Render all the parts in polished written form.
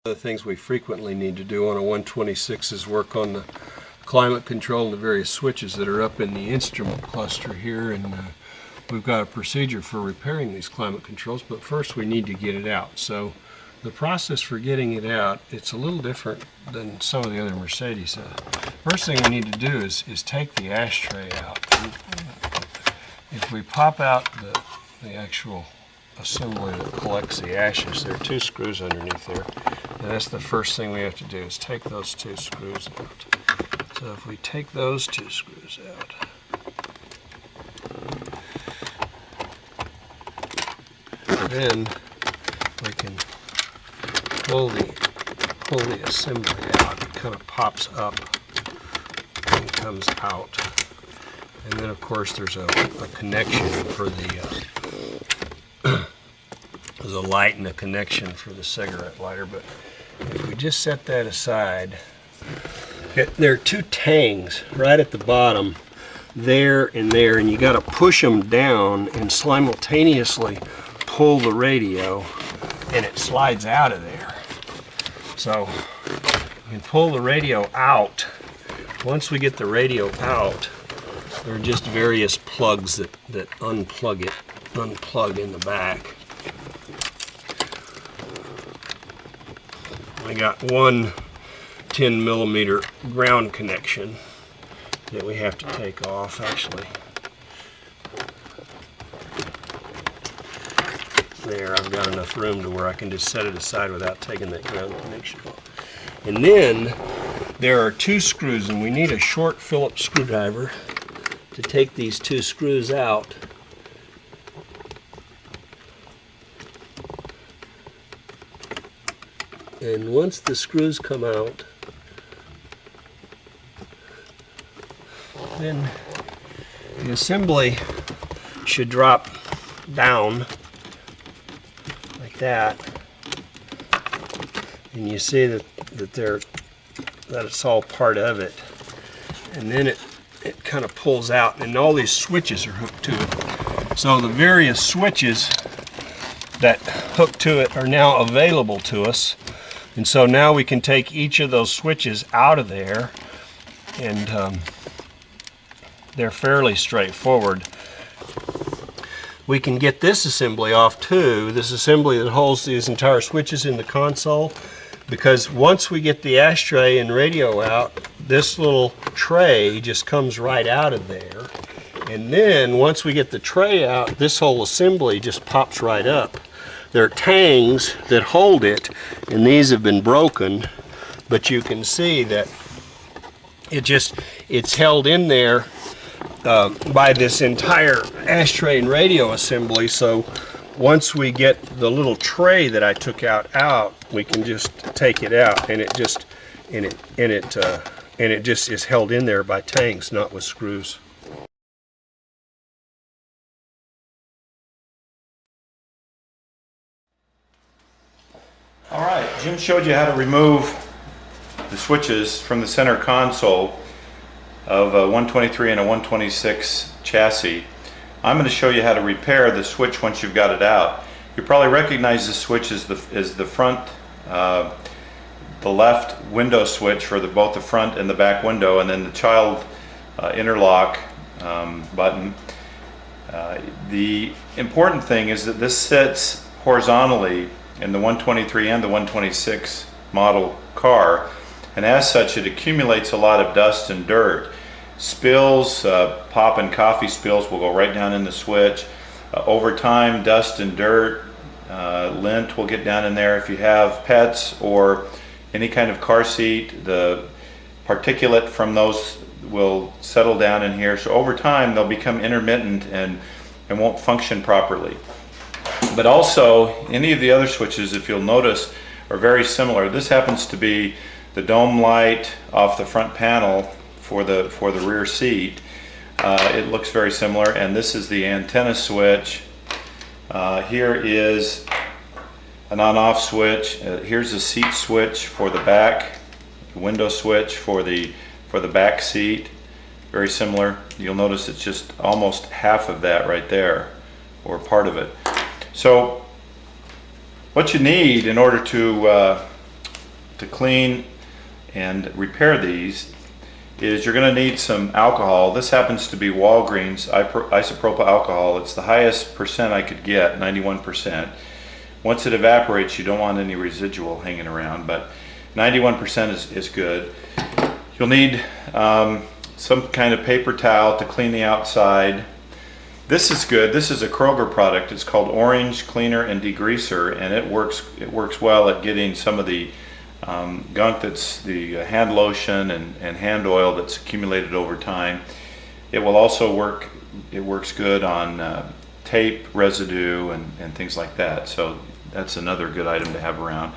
One of the things we frequently need to do on a 126 is work on the climate control and the various switches that are up in the instrument cluster here, and we've got a procedure for repairing these climate controls, but first we need to get it out. So the process for getting it out, it's a little different than some of the other Mercedes. First thing we need to do is take the ashtray out. If we pop out the actual assembly that collects the ashes, there are two screws underneath there, and that's the first thing we have to do is take those two screws out. So if we take those two screws out, then we can pull the assembly out. It kind of pops up and comes out, and then of course there's a connection for the there's a light and a connection for the cigarette lighter. But if we just set that aside, there are two tangs right at the bottom, there, and you got to push them down and simultaneously pull the radio, and it slides out of there. So you can pull the radio out. Once we get the radio out, there are just various plugs that unplug in the back. I got one 10 millimeter ground connection that we have to take off, actually. There, I've got enough room to where I can just set it aside without taking that ground connection off. And then there are two screws, and we need a short Phillips screwdriver to take these two screws out. And once the screws come out, then the assembly should drop down like that, and you see that it's all part of it, and then it kind of pulls out, and all these switches are hooked to it. So the various switches that hook to it are now available to us. And so now we can take each of those switches out of there, and they're fairly straightforward. We can get this assembly off too, this assembly that holds these entire switches in the console, because once we get the ashtray and radio out, this little tray just comes right out of there. And then once we get the tray out, this whole assembly just pops right up. There are tangs that hold it, and these have been broken, but you can see that it's held in there by this entire ashtray and radio assembly. So once we get the little tray that I took out, we can just take it out, and it just is held in there by tangs, not with screws. All right, Jim showed you how to remove the switches from the center console of a 123 and a 126 chassis. I'm going to show you how to repair the switch once you've got it out. You probably recognize the switch as the front, the left window switch for both the front and the back window, and then the child interlock button. The important thing is that this sits horizontally in the 123 and the 126 model car, and as such it accumulates a lot of dust and dirt. Spills, pop and coffee spills will go right down in the switch. Over time, dust and dirt, lint will get down in there. If you have pets or any kind of car seat, the particulate from those will settle down in here. So over time they'll become intermittent and won't function properly. But also, any of the other switches, if you'll notice, are very similar. This happens to be the dome light off the front panel for the rear seat. It looks very similar, and this is the antenna switch. Here is an on-off switch. Here's a seat switch for the back, the window switch for the back seat. Very similar. You'll notice it's just almost half of that right there, or part of it. So what you need in order to to clean and repair these is you're going to need some alcohol. This happens to be Walgreens isopropyl alcohol. It's the highest percent I could get, 91%. Once it evaporates, you don't want any residual hanging around, but 91% is good. You'll need some kind of paper towel to clean the outside. This is good. This is a Kroger product. It's called Orange Cleaner and Degreaser, and it works well at getting some of the gunk that's the hand lotion and hand oil that's accumulated over time. It will also work. It works good on tape residue and things like that. So that's another good item to have around.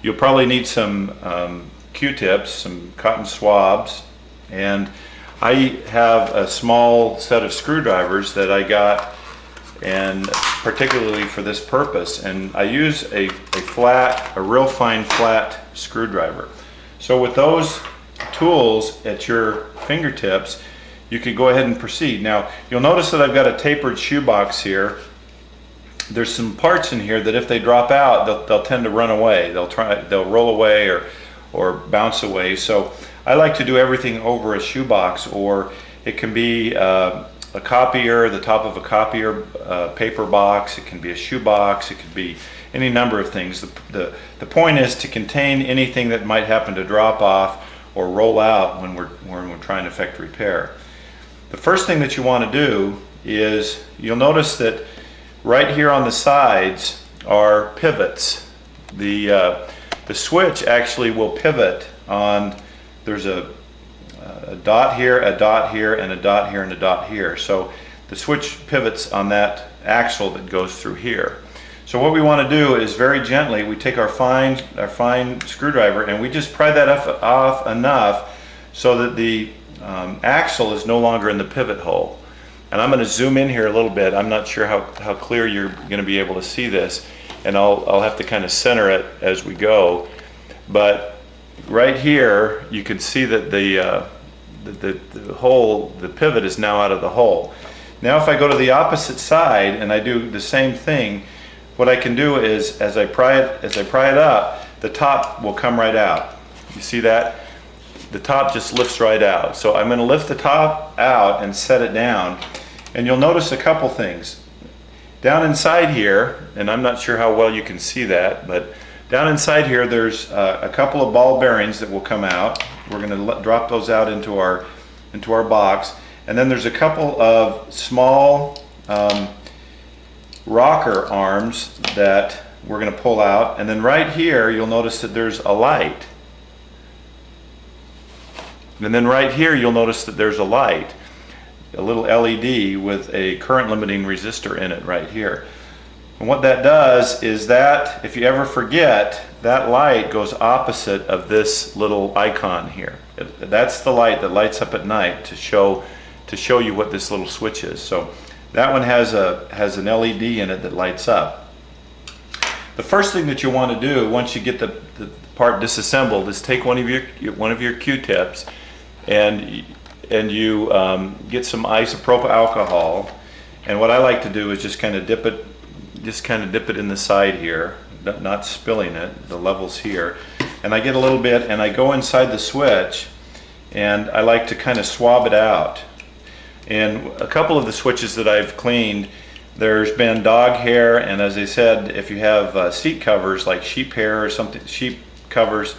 You'll probably need some Q-tips, some cotton swabs, and I have a small set of screwdrivers that I got, and particularly for this purpose, and I use a real fine flat screwdriver. So with those tools at your fingertips, you can go ahead and proceed. Now you'll notice that I've got a tapered shoebox here. There's some parts in here that if they drop out, they'll tend to run away. They'll roll away or bounce away. So I like to do everything over a shoebox, or it can be a copier, the top of a copier paper box. It can be a shoebox. It could be any number of things. The point is to contain anything that might happen to drop off or roll out when we're trying to effect repair. The first thing that you want to do is, you'll notice that right here on the sides are pivots. The switch actually will pivot on. There's a dot here, a dot here, and a dot here, and a dot here. So the switch pivots on that axle that goes through here. So what we want to do is very gently, we take our fine screwdriver and we just pry that off enough so that the axle is no longer in the pivot hole. And I'm going to zoom in here a little bit. I'm not sure how clear you're going to be able to see this, and I'll have to kind of center it as we go. But right here, you can see that the pivot is now out of the hole. Now if I go to the opposite side and I do the same thing, what I can do is, as I pry it up, the top will come right out. You see that? The top just lifts right out. So I'm going to lift the top out and set it down, and you'll notice a couple things. Down inside here, and I'm not sure how well you can see that, but down inside here there's a couple of ball bearings that will come out. We're going to drop those out into our box, and then there's a couple of small rocker arms that we're going to pull out, and then right here you'll notice that there's a light, and then right here you'll notice that there's a light, a little LED with a current limiting resistor in it right here. And what that does is that, if you ever forget, that light goes opposite of this little icon here. That's the light that lights up at night to show you what this little switch is. So that one has an LED in it that lights up. The first thing that you want to do once you get the part disassembled is take one of your Q-tips and you get some isopropyl alcohol, and what I like to do is just kind of dip it in the side here, not spilling it, the levels here, and I get a little bit and I go inside the switch and I like to kind of swab it out. And a couple of the switches that I've cleaned, there's been dog hair, and as I said, if you have seat covers like sheep hair or something, sheepskin covers,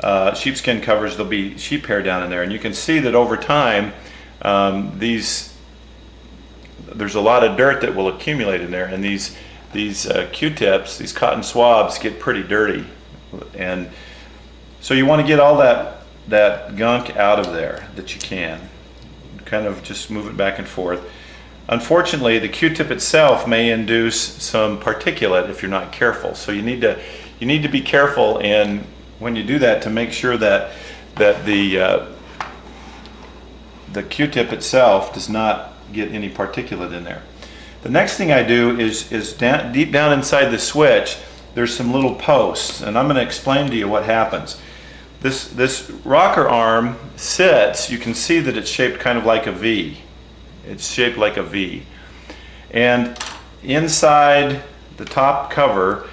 there'll be sheep hair down in there, and you can see that over time there's a lot of dirt that will accumulate in there, and these Q-tips, these cotton swabs, get pretty dirty, and so you want to get all that gunk out of there that you can. Kind of just move it back and forth. Unfortunately, the Q-tip itself may induce some particulate if you're not careful. So you need to be careful, and when you do that, to make sure that the Q-tip itself does not get any particulate in there. The next thing I do is deep down inside the switch, there's some little posts, and I'm going to explain to you what happens. This rocker arm sits, you can see that it's shaped kind of like a V. It's shaped like a V. And inside the top cover,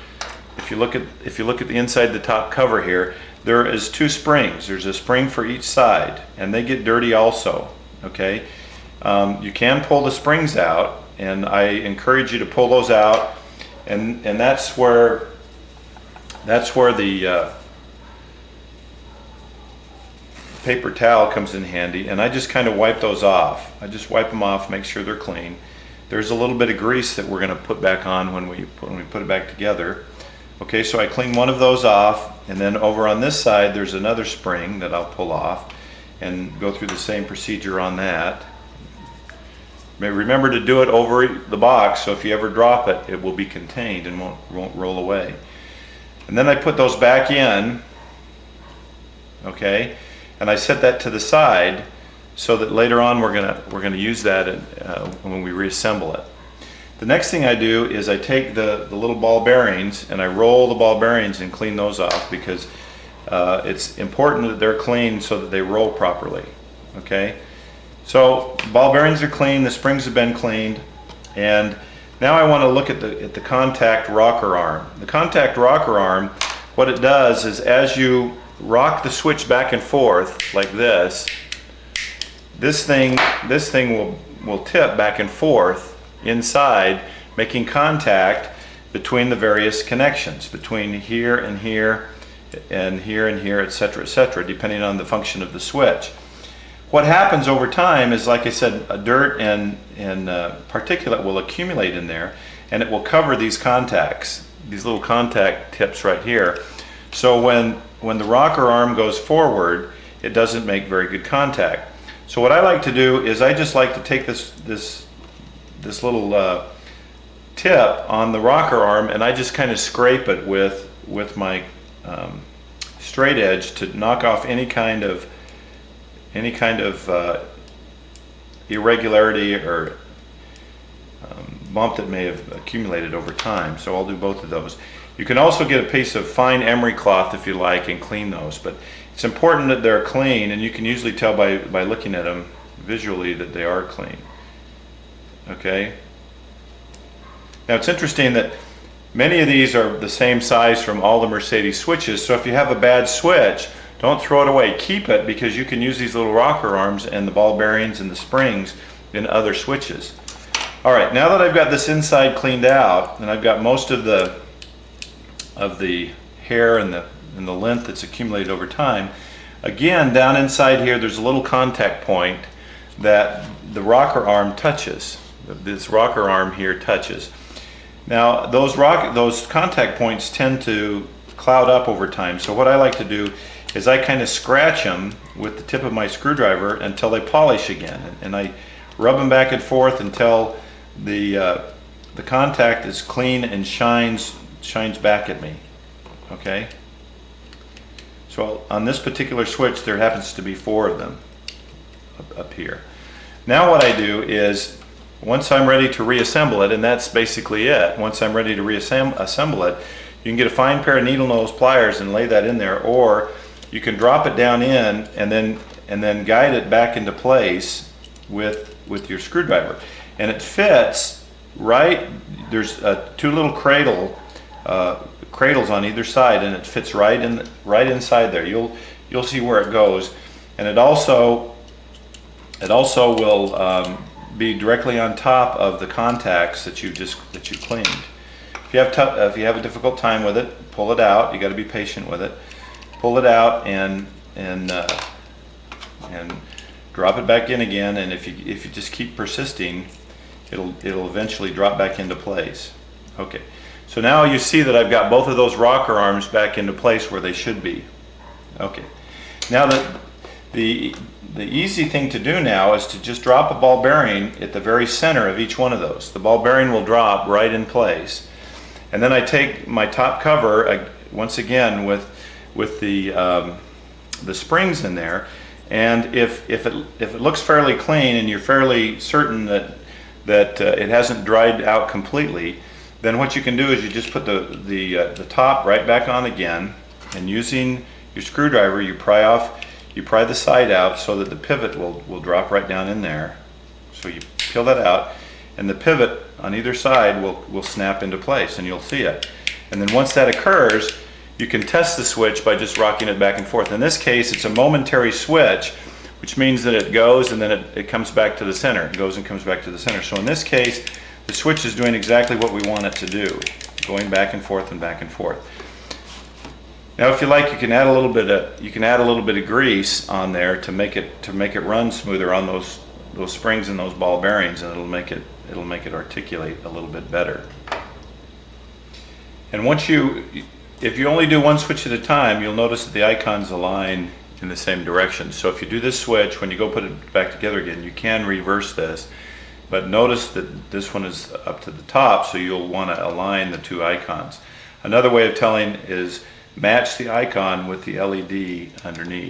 if you look at the inside the top cover here, there is 2 springs. There's a spring for each side, and they get dirty also. Okay, you can pull the springs out, and I encourage you to pull those out, and that's where the paper towel comes in handy, and I just kind of wipe those off. I just wipe them off, make sure they're clean. There's a little bit of grease that we're going to put back on when we put it back together. Okay, so I clean one of those off, and then over on this side there's another spring that I'll pull off and go through the same procedure on that. Remember to do it over the box, so if you ever drop it, it will be contained and won't roll away. And then I put those back in, okay, and I set that to the side so that later on we're gonna use that when we reassemble it. The next thing I do is I take the little ball bearings and I roll the ball bearings and clean those off, because it's important that they're clean so that they roll properly. Okay, so ball bearings are clean, the springs have been cleaned, and now I want to look at the contact rocker arm. The contact rocker arm, what it does is as you rock the switch back and forth like this, this thing will tip back and forth inside, making contact between the various connections, between here and here and here and here, etc., depending on the function of the switch. What happens over time is, like I said, dirt and particulate will accumulate in there, and it will cover these contacts, these little contact tips right here. So when the rocker arm goes forward, it doesn't make very good contact. So what I like to do is I just like to take this little tip on the rocker arm, and I just kind of scrape it with my straight edge to knock off any kind of irregularity or bump that may have accumulated over time. So I'll do both of those. You can also get a piece of fine emery cloth if you like and clean those, but it's important that they're clean, and you can usually tell by looking at them visually that they are clean. Okay. Now it's interesting that many of these are the same size from all the Mercedes switches, so if you have a bad switch, don't throw it away. Keep it, because you can use these little rocker arms and the ball bearings and the springs in other switches. All right, now that I've got this inside cleaned out, and I've got most of the hair and the length that's accumulated over time, again, down inside here there's a little contact point that the rocker arm touches. This rocker arm here touches. Now those contact points tend to cloud up over time, so what I like to do is I kind of scratch them with the tip of my screwdriver until they polish again, and I rub them back and forth until the contact is clean and shines back at me. Okay, so on this particular switch there happens to be 4 of them up here. Now what I do is, once I'm ready to reassemble it, and that's basically it, once I'm ready to reassemble it, you can get a fine pair of needle nose pliers and lay that in there, or you can drop it down in and then guide it back into place with your screwdriver, and it fits right. There's 2 little cradles on either side, and it fits right inside there. You'll see where it goes, and it also will be directly on top of the contacts that you cleaned. If you have a difficult time with it, pull it out. You got to be patient with it. Pull it out and drop it back in again. And if you just keep persisting, it'll eventually drop back into place. Okay. So now you see that I've got both of those rocker arms back into place where they should be. Okay. Now the easy thing to do now is to just drop a ball bearing at the very center of each one of those. The ball bearing will drop right in place. And then I take my top cover, once again with the springs in there, and if it looks fairly clean and you're fairly certain that it hasn't dried out completely, then what you can do is you just put the top right back on again, and using your screwdriver you pry the side out so that the pivot will drop right down in there. So you peel that out, and the pivot on either side will snap into place, and you'll see it. And then once that occurs, You can test the switch by just rocking it back and forth. In this case, it's a momentary switch, which means that it goes and then it comes back to the center. It goes and comes back to the center. So in this case, the switch is doing exactly what we want it to do, going back and forth and back and forth. Now, if you like, you can add a little bit of grease on there to make it run smoother on those springs and those ball bearings, and it'll make it articulate a little bit better. And if you only do one switch at a time, you'll notice that the icons align in the same direction. So if you do this switch, when you go put it back together again, you can reverse this. But notice that this one is up to the top, so you'll want to align the two icons. Another way of telling is match the icon with the LED underneath.